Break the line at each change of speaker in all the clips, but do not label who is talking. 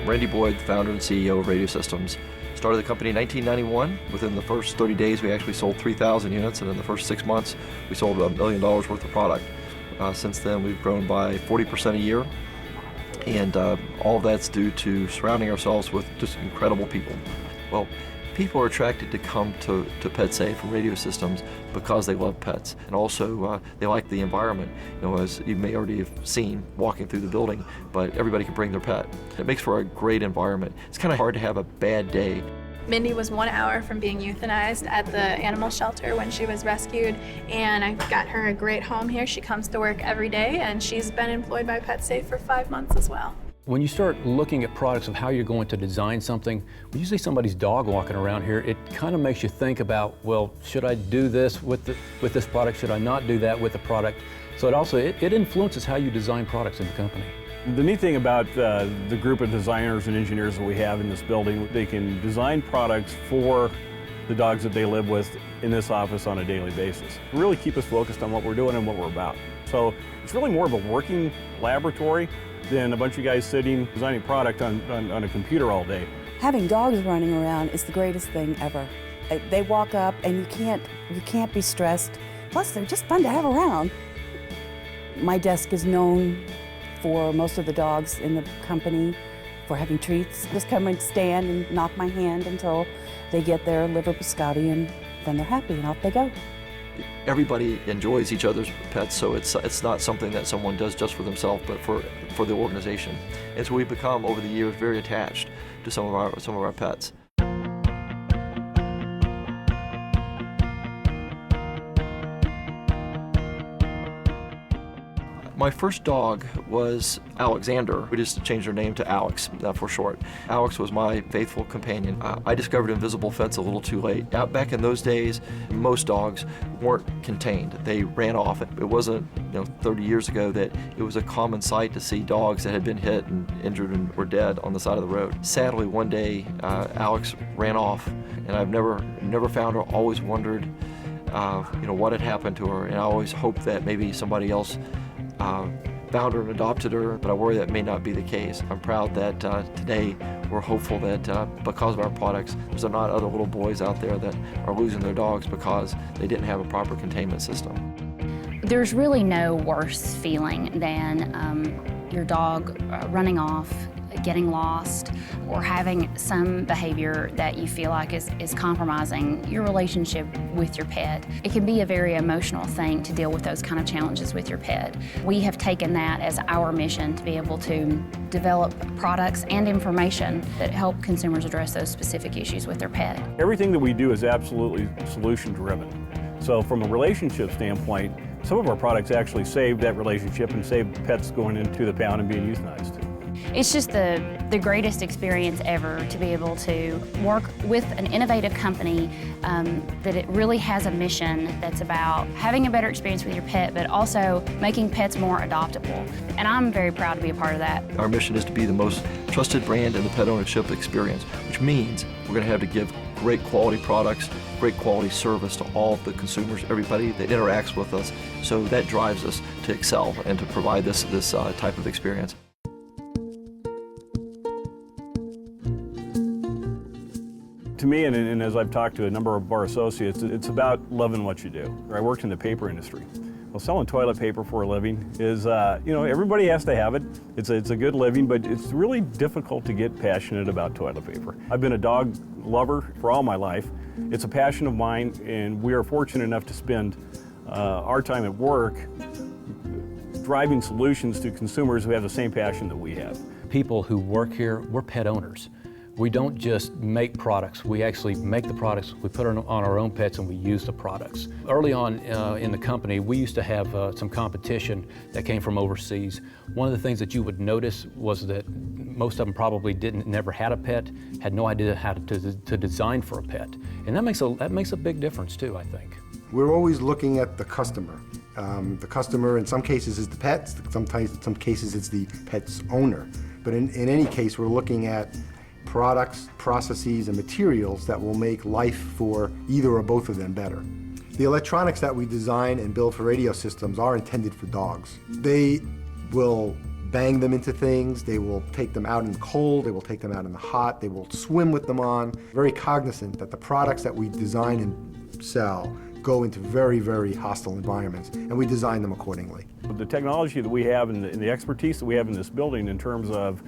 Randy Boyd, the founder and CEO of Radio Systems. Started the company in 1991. Within the first 30 days, we actually sold 3,000 units, and in the first 6 months, we sold $1 million worth of product. Since then, we've grown by 40% a year, and all of that's due to surrounding ourselves with just incredible people. Well, people are attracted to come to PetSafe and Radio Systems because they love pets, and also they like the environment. You know, as you may already have seen walking through the building, but everybody can bring their pet. It makes for a great environment. It's kind of hard to have a bad day.
Mindy was 1 hour from being euthanized at the animal shelter when she was rescued, and I got her a great home here. She comes to work every day, and she's been employed by PetSafe for 5 months as well.
When you start looking at products of how you're going to design something, when you see somebody's dog walking around here, it kind of makes you think about, well, should I do this with this product? Should I not do that with the product? So it influences how you design products in the company.
The neat thing about the group of designers and engineers that we have in this building, they can design products for the dogs that they live with in this office on a daily basis. Really keep us focused on what we're doing and what we're about. So it's really more of a working laboratory than a bunch of guys sitting designing product on a computer all day.
Having dogs running around is the greatest thing ever. They walk up and you can't be stressed. Plus, they're just fun to have around. My desk is known for most of the dogs in the company for having treats. Just come and stand and knock my hand until they get their liver biscotti, and then they're happy and off they go.
Everybody enjoys each other's pets, so it's not something that someone does just for themselves, but for the organization. And so we've become, over the years, very attached to some of our pets. My first dog was Alexander. We just changed her name to Alex for short. Alex was my faithful companion. I discovered invisible fence a little too late. Back in those days, most dogs weren't contained. They ran off. It wasn't 30 years ago that it was a common sight to see dogs that had been hit and injured and were dead on the side of the road. Sadly, one day, Alex ran off, and I've never found her. Always wondered, what had happened to her, and I always hoped that maybe somebody else found her and adopted her, but I worry that may not be the case. I'm proud that today we're hopeful that because of our products, there's not other little boys out there that are losing their dogs because they didn't have a proper containment system.
There's really no worse feeling than your dog running off, getting lost, or having some behavior that you feel like is compromising your relationship with your pet. It can be a very emotional thing to deal with those kind of challenges with your pet. We have taken that as our mission to be able to develop products and information that help consumers address those specific issues with their pet.
Everything that we do is absolutely solution-driven. So from a relationship standpoint, some of our products actually save that relationship and save pets going into the pound and being euthanized.
It's just the greatest experience ever to be able to work with an innovative company that it really has a mission that's about having a better experience with your pet, but also making pets more adoptable. And I'm very proud to be a part of that.
Our mission is to be the most trusted brand in the pet ownership experience, which means we're going to have to give great quality products, great quality service to all of the consumers, everybody that interacts with us. So that drives us to excel and to provide this type of experience.
To me, and as I've talked to a number of our associates, it's about loving what you do. I worked in the paper industry. Well, selling toilet paper for a living is, everybody has to have it. It's a good living, but it's really difficult to get passionate about toilet paper. I've been a dog lover for all my life. It's a passion of mine, and we are fortunate enough to spend our time at work driving solutions to consumers who have the same passion that we have.
People who work here, we're pet owners. We don't just make products, we actually make the products, we put it on our own pets, and we use the products. Early on in the company, we used to have some competition that came from overseas. One of the things that you would notice was that most of them probably never had a pet, had no idea how to design for a pet. And that makes a big difference too, I think.
We're always looking at the customer. The customer in some cases is the pet, sometimes in some cases it's the pet's owner. But in any case, we're looking at products, processes, and materials that will make life for either or both of them better. The electronics that we design and build for radio systems are intended for dogs. They will bang them into things, they will take them out in the cold, they will take them out in the hot, they will swim with them on. Very cognizant that the products that we design and sell go into very, very hostile environments, and we design them accordingly.
The technology that we have and the expertise that we have in this building in terms of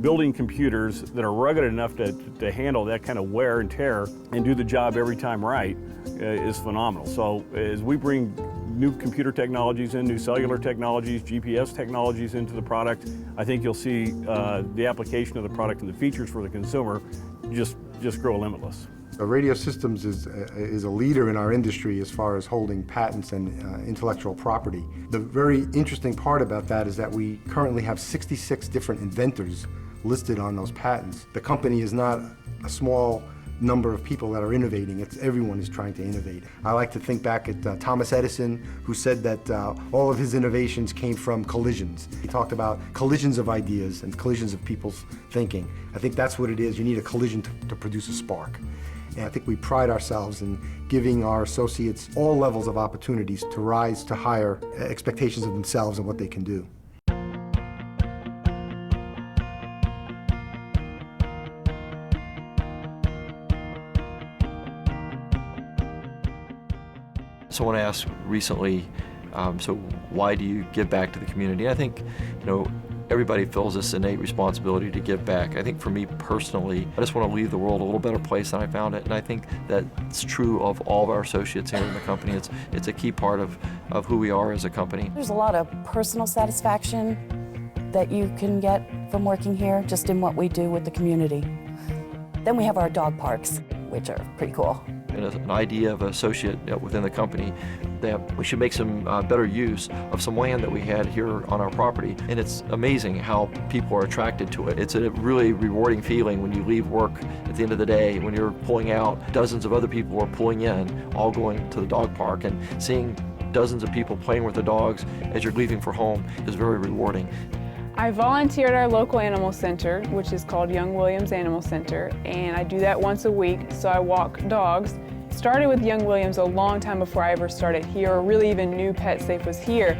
building computers that are rugged enough to handle that kind of wear and tear and do the job every time right is phenomenal. So as we bring new computer technologies in, new cellular technologies, GPS technologies into the product, I think you'll see the application of the product and the features for the consumer just grow limitless.
Radio Systems is a leader in our industry as far as holding patents and intellectual property. The very interesting part about that is that we currently have 66 different inventors listed on those patents. The company is not a small number of people that are innovating. Everyone is trying to innovate. I like to think back at Thomas Edison, who said that all of his innovations came from collisions. He talked about collisions of ideas and collisions of people's thinking. I think that's what it is. You need a collision to produce a spark. And I think we pride ourselves in giving our associates all levels of opportunities to rise to higher expectations of themselves and what they can do.
Someone asked recently, so why do you give back to the community? I think, everybody feels this innate responsibility to give back. I think for me personally, I just want to leave the world a little better place than I found it, and I think that's true of all of our associates here in the company. It's a key part of who we are as a company.
There's a lot of personal satisfaction that you can get from working here, just in what we do with the community. Then we have our dog parks, which are pretty cool.
And an idea of an associate within the company that we should make some better use of some land that we had here on our property. And it's amazing how people are attracted to it. It's a really rewarding feeling when you leave work at the end of the day, when you're pulling out, dozens of other people are pulling in, all going to the dog park, and seeing dozens of people playing with the dogs as you're leaving for home is very rewarding.
I volunteer at our local animal center, which is called Young Williams Animal Center, and I do that once a week, so I walk dogs. Started with Young Williams a long time before I ever started here, or really even knew PetSafe was here.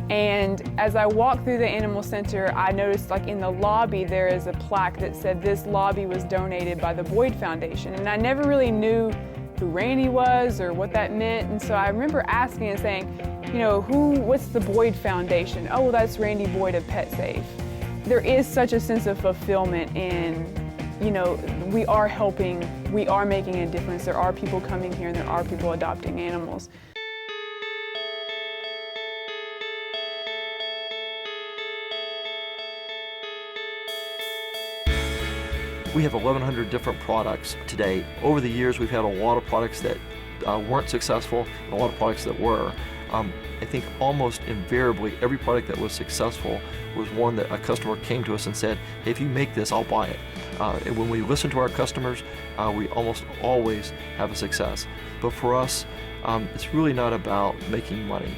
And as I walked through the animal center, I noticed in the lobby there is a plaque that said this lobby was donated by the Boyd Foundation, and I never really knew who Randy was or what that meant, and so I remember asking and saying, what's the Boyd Foundation? Oh, well, that's Randy Boyd of PetSafe. There is such a sense of fulfillment in, we are helping, we are making a difference. There are people coming here and there are people adopting animals.
We have 1,100 different products today. Over the years, we've had a lot of products that weren't successful and a lot of products that were. I think almost invariably every product that was successful was one that a customer came to us and said, hey, if you make this, I'll buy it. And when we listen to our customers, we almost always have a success. But for us, it's really not about making money.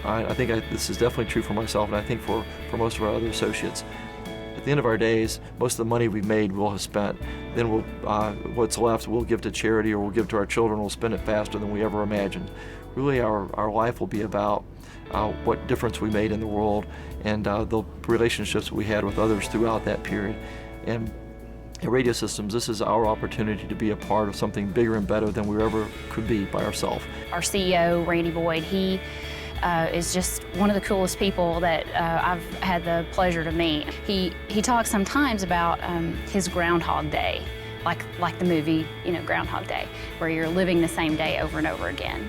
I think this is definitely true for myself, and I think for most of our other associates. At the end of our days, most of the money we've made we'll have spent. Then what's left we'll give to charity or we'll give to our children. We'll spend it faster than we ever imagined. Really, our life will be about what difference we made in the world and the relationships we had with others throughout that period. And at Radio Systems, this is our opportunity to be a part of something bigger and better than we ever could be by ourselves.
Our CEO, Randy Boyd, he is just one of the coolest people that I've had the pleasure to meet. He talks sometimes about his Groundhog Day, like the movie, Groundhog Day, where you're living the same day over and over again.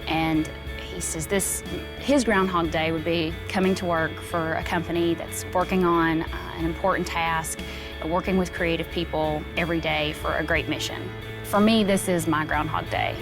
And he says his Groundhog Day would be coming to work for a company that's working on an important task, working with creative people every day for a great mission. For me, this is my Groundhog Day.